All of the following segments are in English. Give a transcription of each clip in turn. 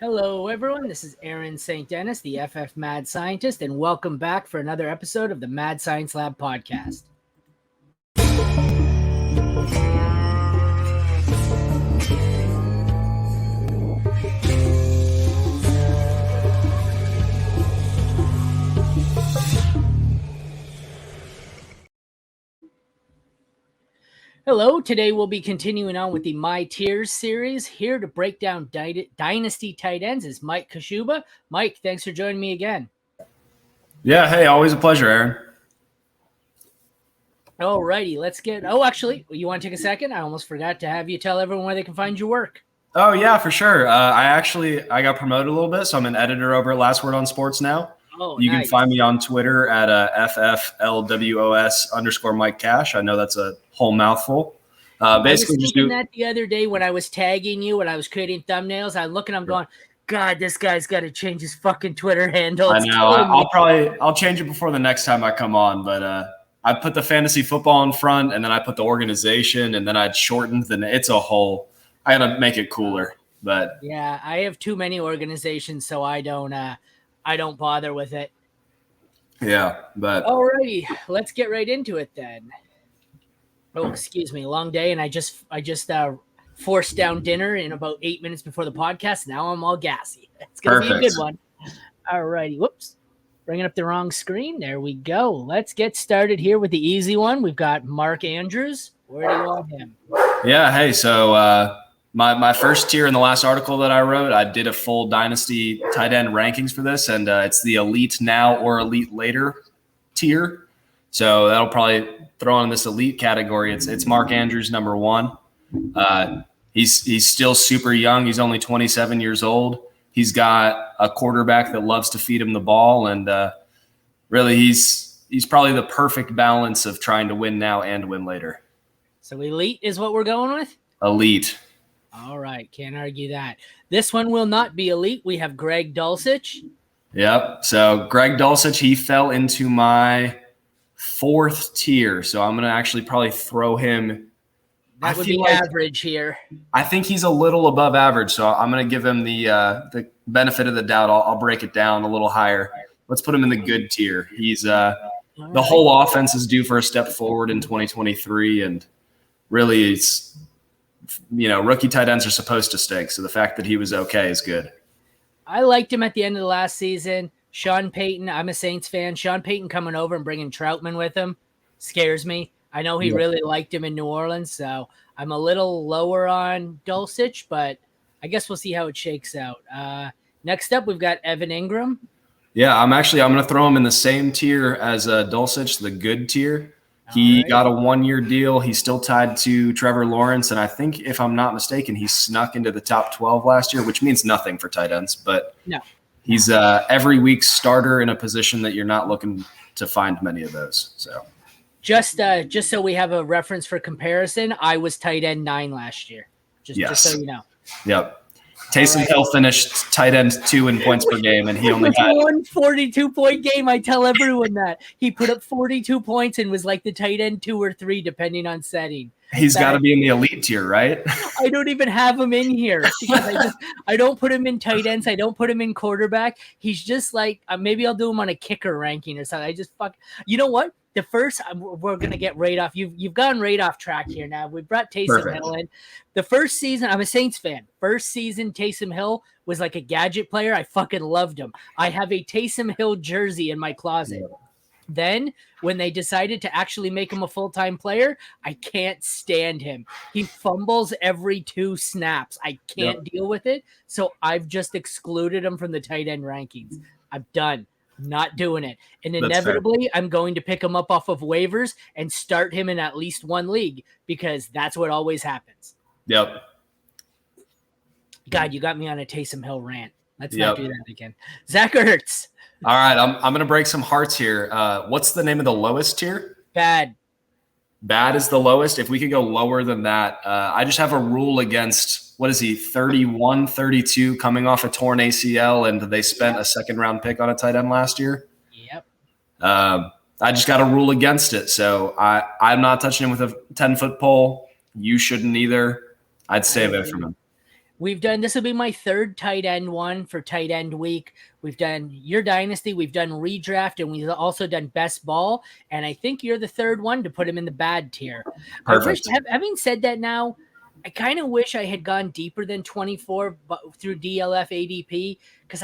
Hello, everyone. This is Aaron St. Dennis, the FF Mad Scientist, and welcome back for another episode of the Mad Science Lab podcast. Hello, today we'll be continuing on with the My Tiers series. Here to break down Dynasty tight ends is Mike Kashuba. Mike, thanks for joining me again. Yeah, hey, always a pleasure, Aaron. Alrighty, let's get... Oh, actually, you want to take a second? I almost forgot to have you tell everyone where they can find your work. Oh, yeah, for sure. I got promoted a little bit, so I'm an editor over at Last Word on Sports now. Oh, you nice. can find me on Twitter at FFLWOS_Mike Cash. I know that's a whole mouthful. Basically, I was thinking that the other day when I was tagging you, when I was creating thumbnails, I'm looking, I'm going, God, this guy's got to change his fucking Twitter handle. I know. I'll change it before the next time I come on, but I put the fantasy football in front, and then I put the organization, and then I'd shortened it's a whole. I gotta make it cooler, but yeah, I have too many organizations, so I don't bother with it. Yeah, but alrighty, let's get right into it then. Oh, excuse me, long day, and I just forced down dinner in about 8 minutes before the podcast. Now I'm all gassy. It's gonna be a good one. Alrighty, whoops, bringing up the wrong screen. There we go. Let's get started here with the easy one. We've got Mark Andrews. Where do you want him? Yeah, hey, so my first tier in the last article that I wrote, I did a full Dynasty tight end rankings for this, and it's the elite now or elite later tier. So that'll probably throw in this elite category. It's Mark Andrews, number one. He's still super young. He's only 27 years old. He's got a quarterback that loves to feed him the ball, and really he's probably the perfect balance of trying to win now and win later. So elite is what we're going with? Elite. All right, can't argue that. This one will not be elite. We have Greg Dulcich. Yep. So Greg Dulcich, he fell into my fourth tier. So I'm going to actually probably throw him. That would be average here. I think he's a little above average. So I'm going to give him the benefit of the doubt. I'll break it down a little higher. Let's put him in the good tier. He's the whole offense is due for a step forward in 2023. And really it's, rookie tight ends are supposed to stink. So the fact that he was okay is good. I liked him at the end of the last season. Sean Payton, I'm a Saints fan. Sean Payton coming over and bringing Troutman with him scares me. I know he really liked him in New Orleans, so I'm a little lower on Dulcich, but I guess we'll see how it shakes out. Next up, we've got Evan Ingram. Yeah, I'm going to throw him in the same tier as Dulcich, the good tier. He got a 1-year deal. He's still tied to Trevor Lawrence, and I think, if I'm not mistaken, he snuck into the top 12 last year, which means nothing for tight ends. But no, he's every week starter in a position that you're not looking to find many of those. So just so we have a reference for comparison, I was tight end 9 last year. Just so you know. Yep. Taysom Hill finished tight end 2 in points per game, and he only had one 42-point game. I tell everyone that. He put up 42 points and was like the tight end 2 or 3, depending on setting. He's got to be in the elite tier, right? I don't even have him in here because I don't put him in tight ends. I don't put him in quarterback. He's just like, maybe I'll do him on a kicker ranking or something. You know what? The first, we're going to get right off. You've gone right off track here now. We brought Taysom Hill in. The first season, I'm a Saints fan. First season, Taysom Hill was like a gadget player. I fucking loved him. I have a Taysom Hill jersey in my closet. Yeah. Then when they decided to actually make him a full-time player, I can't stand him. He fumbles every 2 snaps. I can't deal with it. So I've just excluded him from the tight end rankings. I'm done. Not doing it. And inevitably, I'm going to pick him up off of waivers and start him in at least one league because that's what always happens. Yep. God, you got me on a Taysom Hill rant. Let's not do that again. Zach Ertz. All right, I'm going to break some hearts here. What's the name of the lowest tier? Bad. Bad is the lowest. If we could go lower than that, I just have a rule against, what is he, 31, 32, coming off a torn ACL, and they spent a second-round pick on a tight end last year. Yep. I just got a rule against it, so I'm not touching him with a 10-foot pole. You shouldn't either. I'd stay away from him. We've done, this will be my third tight end one for tight end week. We've done your dynasty, we've done redraft, and we've also done best ball. And I think you're the third one to put him in the bad tier. Perfect. I wish, having said that now, I kind of wish I had gone deeper than 24 but through DLF ADP, because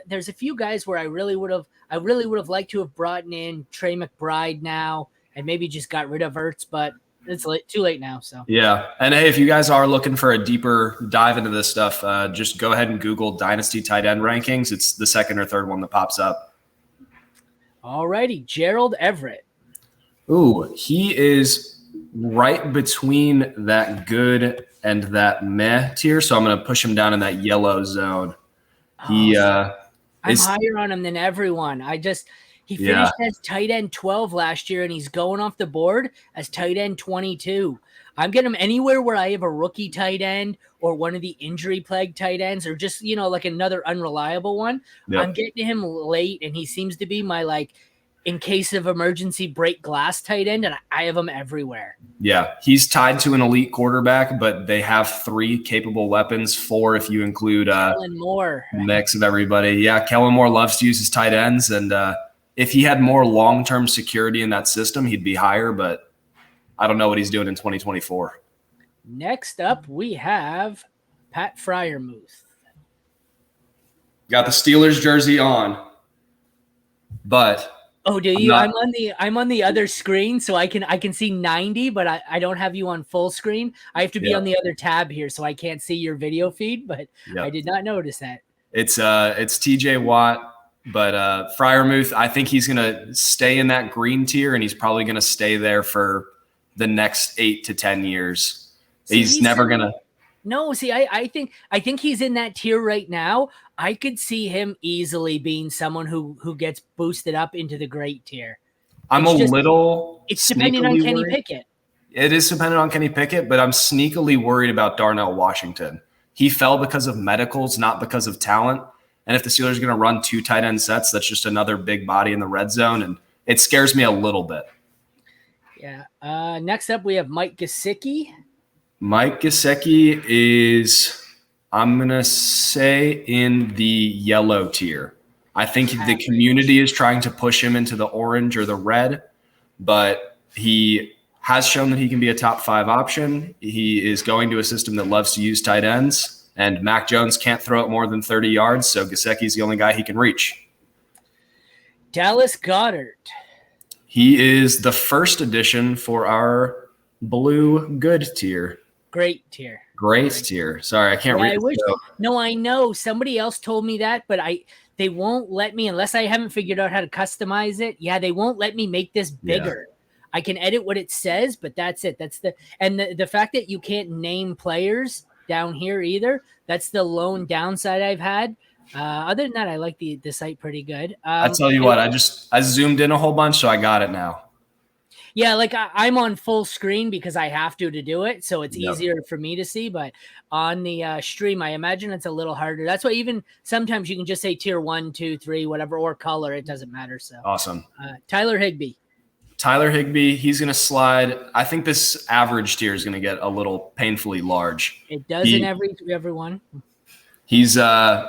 there's a few guys where I really would have liked to have brought in Trey McBride now and maybe just got rid of Ertz, but it's too late now. So yeah, and hey, if you guys are looking for a deeper dive into this stuff, just go ahead and Google Dynasty tight end rankings. It's the second or third one that pops up. All righty, Gerald Everett. Ooh, he is right between that good and that meh tier, so I'm going to push him down in that yellow zone. I'm higher on him than everyone. He finished as tight end 12 last year, and he's going off the board as tight end 22. I'm getting him anywhere where I have a rookie tight end or one of the injury-plagued tight ends, or just, like another unreliable one. Yep. I'm getting him late, and he seems to be my, in case of emergency, break glass tight end, and I have him everywhere. Yeah, he's tied to an elite quarterback, but they have 3 capable weapons, 4 if you include Kellen Moore. Mix of everybody. Yeah, Kellen Moore loves to use his tight ends, and if he had more long-term security in that system, he'd be higher, but I don't know what he's doing in 2024. Next up, we have Pat Freiermuth. Got the Steelers jersey on, but oh, do you? I'm on the other screen, so I can see 90, but I don't have you on full screen. I have to be on the other tab here, so I can't see your video feed. But I did not notice that. It's TJ Watt. But Freiermuth, I think he's going to stay in that green tier, and he's probably going to stay there for the next 8 to 10 years. He's never going to. No, see, I think he's in that tier right now. I could see him easily being someone who gets boosted up into the great tier. It's depending on Kenny Pickett. It is dependent on Kenny Pickett, but I'm sneakily worried about Darnell Washington. He fell because of medicals, not because of talent. And if the Steelers are going to run 2 tight end sets, that's just another big body in the red zone, and it scares me a little bit. Yeah. Next up, we have Mike Gesicki. Mike Gesicki is, I'm going to say, in the yellow tier. I think the community is trying to push him into the orange or the red, but he has shown that he can be a top 5 option. He is going to a system that loves to use tight ends. And Mac Jones can't throw it more than 30 yards, so Gesicki's the only guy he can reach. Dallas Goedert. He is the first addition for our blue good tier. Great tier. Great tier. Sorry, I can't read it. No, I know. Somebody else told me that, but they won't let me, unless I haven't figured out how to customize it. Yeah, they won't let me make this bigger. Yeah. I can edit what it says, but that's it. That's the fact that you can't name players down here either. That's the lone downside I've had. Other than that, I like the site pretty good. I tell you what, I zoomed in a whole bunch, so I got it now. Yeah, I'm on full screen because I have to do it, so it's easier for me to see. But on the stream, I imagine it's a little harder. That's why even sometimes you can just say tier 1, 2, 3, whatever, or color. It doesn't matter. So awesome. Tyler Higbee. He's going to slide. I think this average tier is going to get a little painfully large. It does in everyone. He's on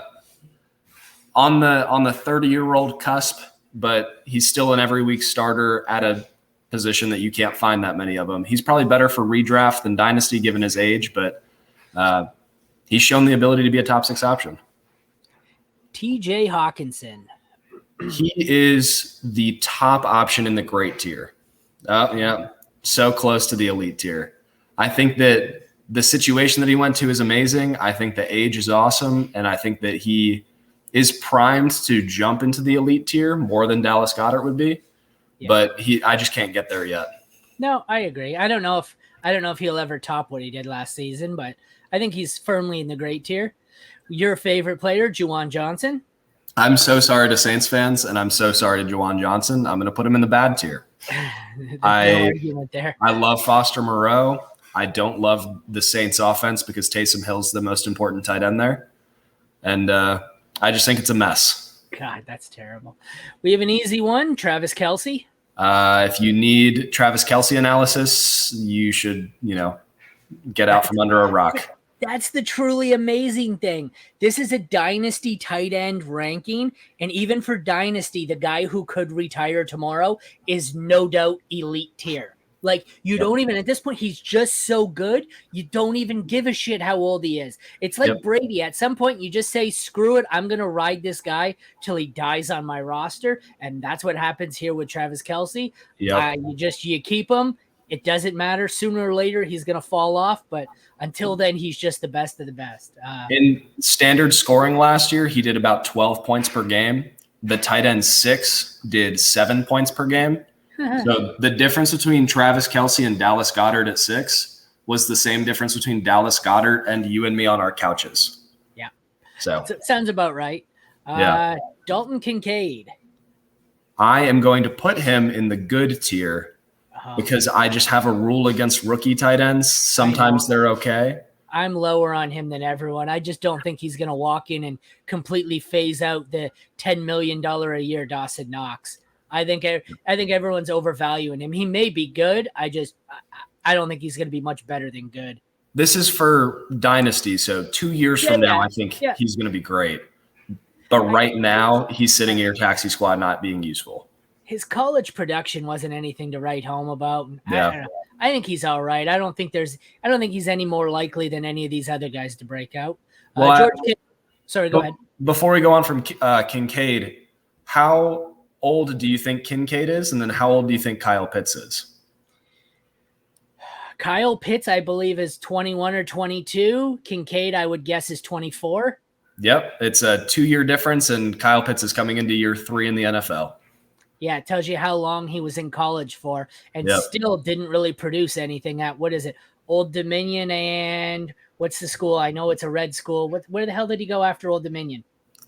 the 30-year-old cusp, but he's still an every week starter at a position that you can't find that many of them. He's probably better for redraft than dynasty given his age, but he's shown the ability to be a top 6 option. TJ Hawkinson. He is the top option in the great tier. Yeah, so close to the elite tier. I think that the situation that he went to is amazing. I think the age is awesome, and I think that he is primed to jump into the elite tier more than Dallas Goedert would be. Yeah. But I just can't get there yet. No, I agree. I don't know if he'll ever top what he did last season, but I think he's firmly in the great tier. Your favorite player, Juwan Johnson? I'm so sorry to Saints fans, and I'm so sorry to Juwan Johnson. I'm going to put him in the bad tier. I love Foster Moreau. I don't love the Saints offense because Taysom Hill's the most important tight end there. And I just think it's a mess. God, that's terrible. We have an easy one, Travis Kelce. If you need Travis Kelce analysis, you should, get out from under a rock. That's the truly amazing thing. This is a Dynasty tight end ranking. And even for Dynasty, the guy who could retire tomorrow is no doubt elite tier. Like, you don't even, at this point, he's just so good, you don't even give a shit how old he is. It's like Brady. At some point, you just say, screw it, I'm going to ride this guy till he dies on my roster. And that's what happens here with Travis Kelce. You keep him. It doesn't matter. Sooner or later, he's going to fall off. But until then, he's just the best of the best. In standard scoring last year, he did about 12 points per game. The tight end 6 did 7 points per game. So the difference between Travis Kelce and Dallas Goedert at 6 was the same difference between Dallas Goedert and you and me on our couches. Yeah. So it sounds about right. Dalton Kincaid. I am going to put him in the good tier because I just have a rule against rookie tight ends. Sometimes they're okay. I'm lower on him than everyone. I just don't think he's going to walk in and completely phase out the $10 million a year Dawson Knox. I think everyone's overvaluing him. He may be good. I don't think he's going to be much better than good. This is for Dynasty, so 2 years from now, I think he's going to be great. But right now, he's sitting in your taxi squad not being useful. His college production wasn't anything to write home about. Yeah. I don't know. I think he's all right. I don't think he's any more likely than any of these other guys to break out. Go ahead. Before we go on from Kincaid, how old do you think Kincaid is? And then how old do you think Kyle Pitts is? Kyle Pitts, I believe, is 21 or 22. Kincaid, I would guess, is 24. Yep. It's a 2-year difference, and Kyle Pitts is coming into year 3 in the NFL. Yeah, it tells you how long he was in college for and still didn't really produce anything at, what is it, Old Dominion and what's the school? I know it's a red school. Where the hell did he go after Old Dominion?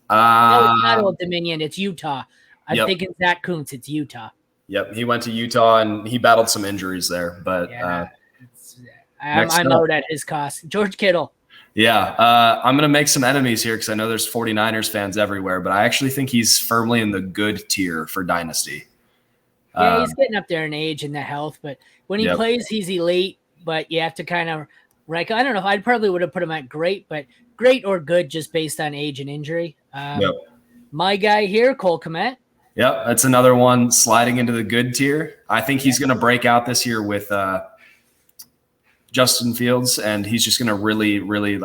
No, it's not Old Dominion. It's Utah. I'm thinking Zach Kuntz. It's Utah. Yep, he went to Utah, and he battled some injuries there. But I'm out at his cost. George Kittle. Yeah, I'm going to make some enemies here because I know there's 49ers fans everywhere, but I actually think he's firmly in the good tier for Dynasty. Yeah, he's getting up there in age and the health, but when he plays, he's elite, but you have to kind of rank. I don't know. I probably would have put him at great, but great or good just based on age and injury. My guy here, Cole Kmet. Yep, that's another one sliding into the good tier. I think he's going to break out this year with Justin Fields, and he's just going to really, really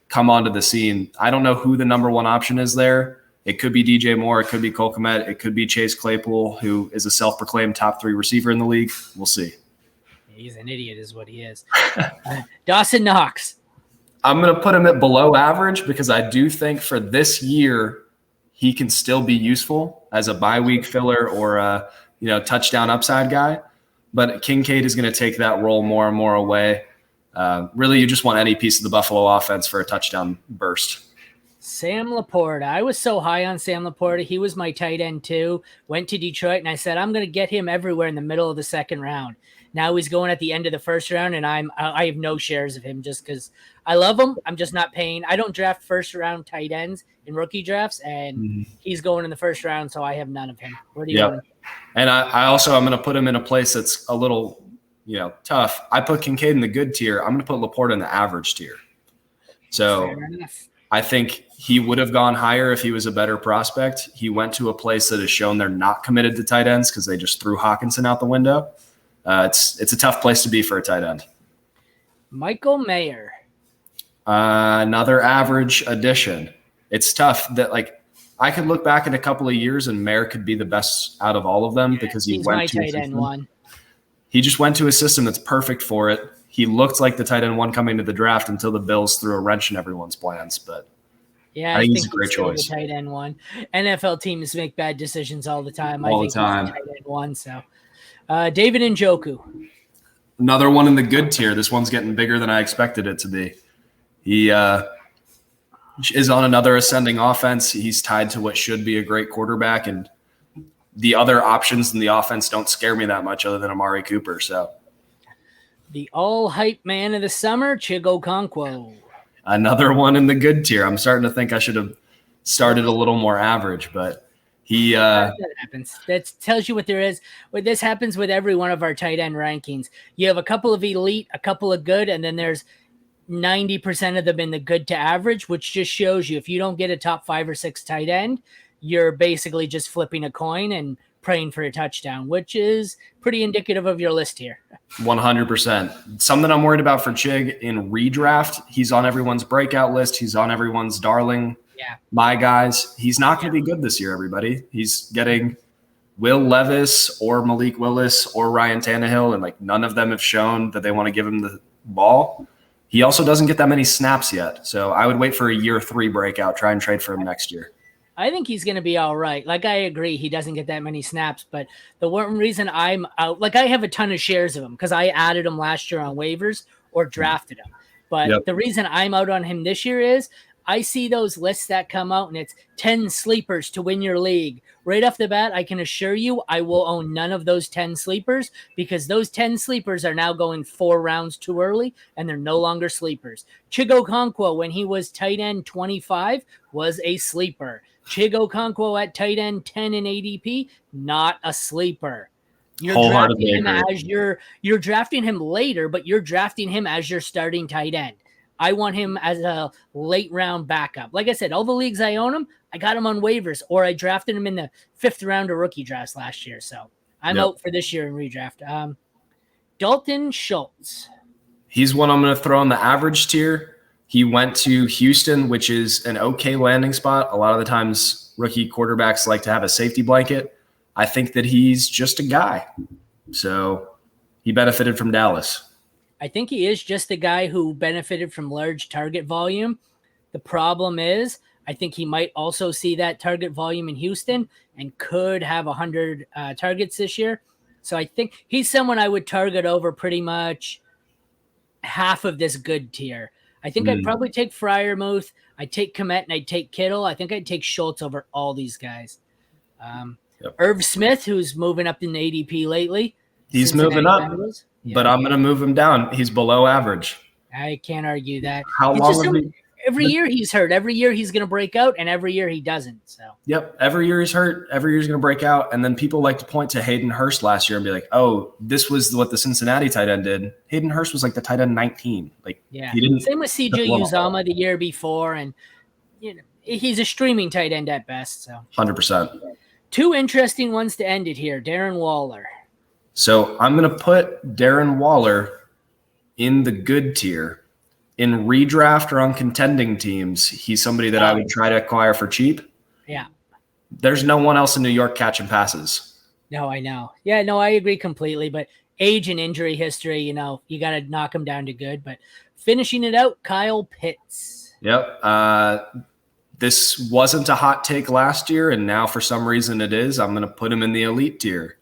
come onto the scene. I don't know who the number one option is there. It could be DJ Moore. It could be Cole Kmet. It could be Chase Claypool, who is a self-proclaimed top 3 receiver in the league. We'll see. He's an idiot is what he is. Dawson Knox. I'm going to put him at below average because I do think for this year he can still be useful as a bye week filler or a touchdown upside guy. But Kincaid is going to take that role more and more away. Really, you just want any piece of the Buffalo offense for a touchdown burst. Sam Laporta. I was so high on Sam Laporta. He was my tight end too. Went to Detroit, and I said, I'm going to get him everywhere in the middle of the second round. Now he's going at the end of the first round, and I have no shares of him just because I love him. I'm just not paying. I don't draft first-round tight ends in rookie drafts, and he's going in the first round, so I have none of him. Where do you want him? And I'm going to put him in a place that's a little tough. I put Kincaid in the good tier. I'm going to put Laporta in the average tier. So I think he would have gone higher if he was a better prospect. He went to a place that has shown they're not committed to tight ends because they just threw Hawkinson out the window. It's a tough place to be for a tight end. Michael Mayer. Another average addition. It's tough that I could look back in a couple of years and Mayer could be the best out of all of them because he went to tight end one. He just went to a system that's perfect for it. He looked like the tight end one coming to the draft until the Bills threw a wrench in everyone's plans. But yeah, I think he's a great choice. The tight end one. NFL teams make bad decisions all the time. All the time. He's the tight end one. So, David Njoku. Another one in the good tier. This one's getting bigger than I expected it to be. He is on another ascending offense. He's tied to what should be a great quarterback, and the other options in the offense don't scare me that much other than Amari Cooper. So the all-hype man of the summer, Chigo Okonkwo. Another one in the good tier. I'm starting to think I should have started a little more average, but he that happens. That tells you what there is. This happens with every one of our tight end rankings. You have a couple of elite, a couple of good, and then there's 90% of them in the good to average, which just shows you if you don't get a top 5 or 6 tight end, you're basically just flipping a coin and praying for a touchdown, which is pretty indicative of your list here. 100%. Something I'm worried about for Chig in redraft. He's on everyone's breakout list. He's on everyone's darling. Yeah. My guys. He's not going to be good this year, everybody. He's getting Will Levis or Malik Willis or Ryan Tannehill, and like none of them have shown that they want to give him the ball. He also doesn't get that many snaps yet. So I would wait for a year 3 breakout, try and trade for him next year. I think he's going to be all right. Like, I agree, he doesn't get that many snaps, but the one reason I'm out, like, I have a ton of shares of him because I added him last year on waivers or drafted him. But the reason I'm out on him this year is I see those lists that come out and it's 10 sleepers to win your league. Right off the bat, I can assure you I will own none of those 10 sleepers because those 10 sleepers are now going 4 rounds too early and they're no longer sleepers. Chigo Okonkwo, when he was tight end 25, was a sleeper. Chigo Okonkwo at tight end 10 in ADP, not a sleeper. You're drafting him as you're drafting him later, but you're drafting him as your starting tight end. I want him as a late round backup. Like I said, all the leagues I own him, I got him on waivers, or I drafted him in the 5th round of rookie drafts last year. So I'm out for this year in redraft. Dalton Schultz. He's one I'm going to throw in the average tier. He went to Houston, which is an okay landing spot. A lot of the times rookie quarterbacks like to have a safety blanket. I think that he's just a guy. So he benefited from Dallas. I think he is just a guy who benefited from large target volume. The problem is I think he might also see that target volume in Houston and could have 100 targets this year. So I think he's someone I would target over pretty much half of this good tier. I think I'd probably take Freiermuth. I'd take Komet and I'd take Kittle. I think I'd take Schultz over all these guys. Irv Smith, who's moving up in the ADP lately. He's Cincinnati moving up, but I'm going to move him down. He's below average. I can't argue that. How long? Every year he's hurt. Every year he's going to break out, and every year he doesn't. So. Yep. Every year he's hurt. Every year he's going to break out. And then people like to point to Hayden Hurst last year and be like, oh, this was what the Cincinnati tight end did. Hayden Hurst was like the tight end 19. Like, he didn't. Same with CJ Uzomah the year before. And he's a streaming tight end at best. So 100%. 2 interesting ones to end it here. Darren Waller. So I'm going to put Darren Waller in the good tier. In redraft or on contending teams, he's somebody that I would try to acquire for cheap. Yeah. There's no one else in New York catching passes. No, I know. Yeah, no, I agree completely. But age and injury history, you got to knock him down to good. But finishing it out, Kyle Pitts. Yep. This wasn't a hot take last year, and now for some reason it is. I'm going to put him in the elite tier.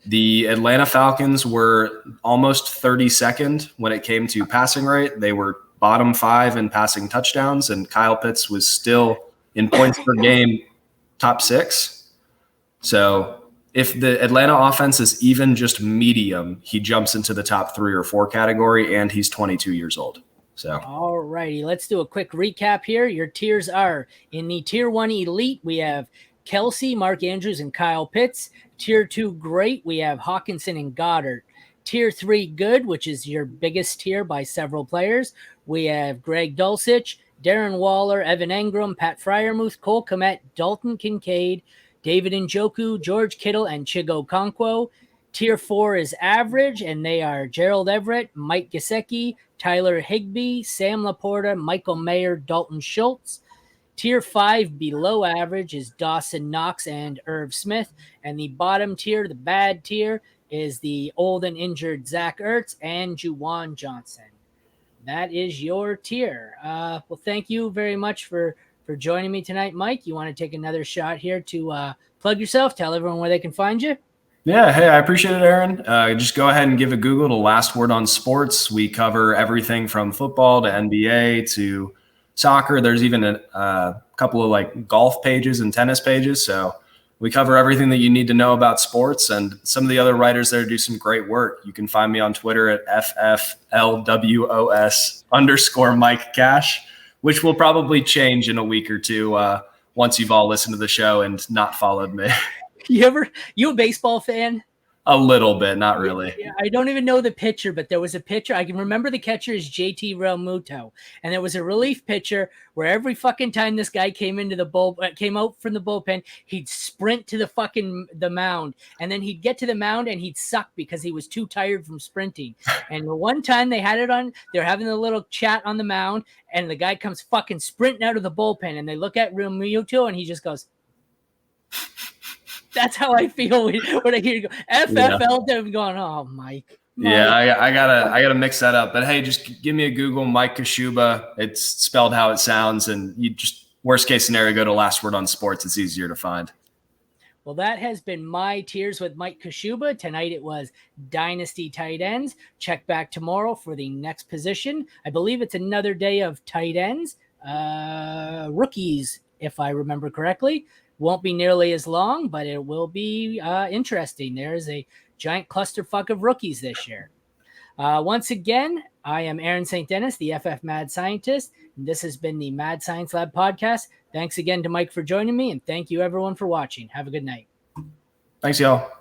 The Atlanta Falcons were almost 32nd when it came to passing rate. They were bottom 5 in passing touchdowns, and Kyle Pitts was still in points per game top 6. So if the Atlanta offense is even just medium, he jumps into the top 3 or 4 category, and he's 22 years old. So all righty, let's do a quick recap here. Your tiers are in the tier 1 elite, we have Kelsey, Mark Andrews, and Kyle Pitts. Tier 2 great, we have Hawkinson and Goddard. Tier 3 good, which is your biggest tier by several players, we have Greg Dulcich, Darren Waller, Evan Engram, Pat Freiermuth, Cole Kmet, Dalton Kincaid, David Njoku, George Kittle, and Chigo Okonkwo. Tier 4 is average, and they are Gerald Everett, Mike Gesicki, Tyler Higbee, Sam Laporta, Michael Mayer, Dalton Schultz. Tier 5 below average is Dawson Knox and Irv Smith. And the bottom tier, the bad tier, is the old and injured Zach Ertz and Juwan Johnson. That is your tier. Well, thank you very much for joining me tonight, Mike. You want to take another shot here to plug yourself, tell everyone where they can find you? Yeah, hey, I appreciate it, Aaron. Just go ahead and give a Google to Last Word on Sports. We cover everything from football to NBA to soccer. There's even a couple of like golf pages and tennis pages. So we cover everything that you need to know about sports, and some of the other writers there do some great work. You can find me on Twitter at FFLWOS_Mike Cash, which will probably change in a week or two once you've all listened to the show and not followed me. You a baseball fan? A little bit, not really. Yeah, I don't even know the pitcher, but there was a pitcher. I can remember the catcher is JT Realmuto, and there was a relief pitcher where every fucking time this guy came out from the bullpen, he'd sprint to the mound, and then he'd get to the mound and he'd suck because he was too tired from sprinting. And the one time they're having a little chat on the mound, and the guy comes fucking sprinting out of the bullpen, and they look at Realmuto, and he just goes. That's how I feel when I hear you go FFL. Yeah. I'm going, oh, Mike. Yeah, I gotta mix that up. But hey, just give me a Google, Mike Kashuba. It's spelled how it sounds, and you just worst case scenario, go to Last Word on Sports. It's easier to find. Well, that has been my Tiers with Mike Kashuba. Tonight it was Dynasty tight ends. Check back tomorrow for the next position. I believe it's another day of tight ends, rookies, if I remember correctly. Won't be nearly as long, but it will be interesting. There is a giant clusterfuck of rookies this year. Once again, I am Aaron St. Dennis, the FF Mad Scientist. And this has been the Mad Science Lab podcast. Thanks again to Mike for joining me, and thank you everyone for watching. Have a good night. Thanks, y'all.